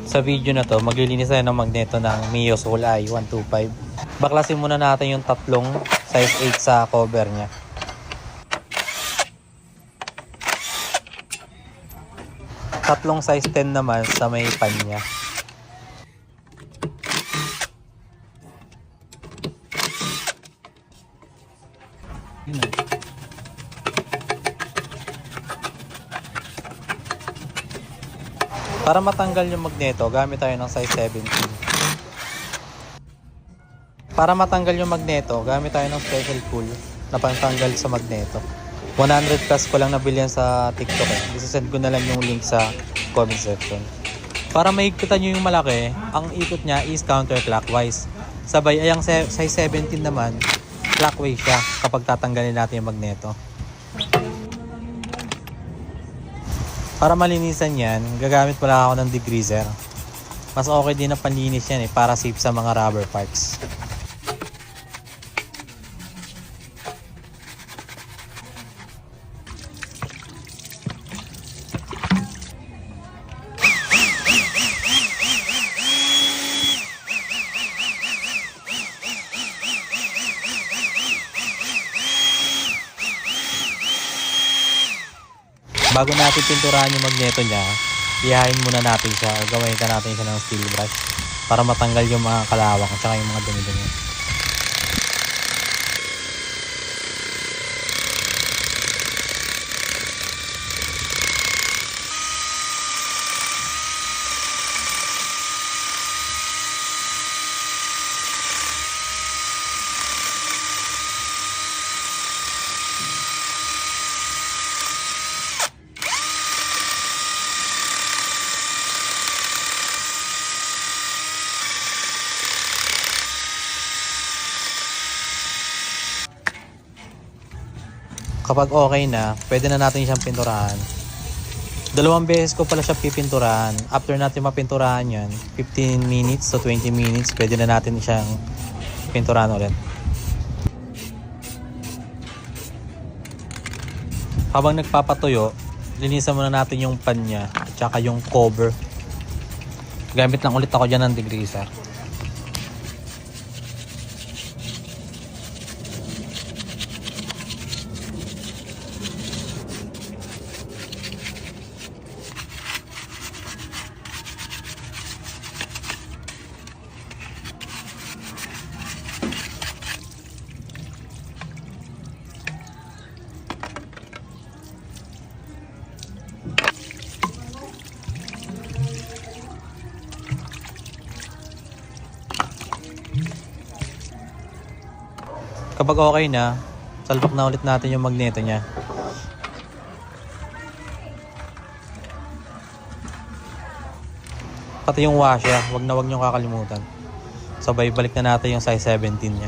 Sa video na to, maglilinis tayo ng magneto ng Mio Soul i 125. Baklasin muna natin yung tatlong size 8 sa cover niya. Tatlong size 10 naman sa may pan niya. Para matanggal yung magneto, gamit tayo ng size 17. Para matanggal yung magneto, gamit tayo ng special tool na pantanggal sa magneto. 100 plus ko lang nabili yan sa TikTok eh. Isasend ko na lang yung link sa comment section. Para maigpitan nyo yung malaki, ang ikot niya is counterclockwise. Sabay ay ang size 17 naman, clockwise siya kapag tatanggalin natin yung magneto. Para malinisan yan, gagamit pala ako ng degreaser. Mas okay din na panlinis yan eh, para safe sa mga rubber parts. Bago natin pinturahan yung magneto niya, ihahin muna natin siya o gawin natin siya ng steel brush para matanggal yung mga kalawang at saka yung mga dumi-dumi. Kapag okay na, pwede na natin siyang pinturahan. 2 beses ko pala siya pipinturahan. After natin mapinturahan yan, 15 minutes to 20 minutes, pwede na natin siyang pinturahan ulit. Habang nagpapatuyo, linisan muna natin yung pan niya at saka yung cover. Gamit lang ulit ako dyan ng degreaser. Kapag okay na, salpak na ulit natin yung magneto niya. Pati yung washer, wag na wag niyong kakalimutan. Sabay balik na natin yung size 17 niya.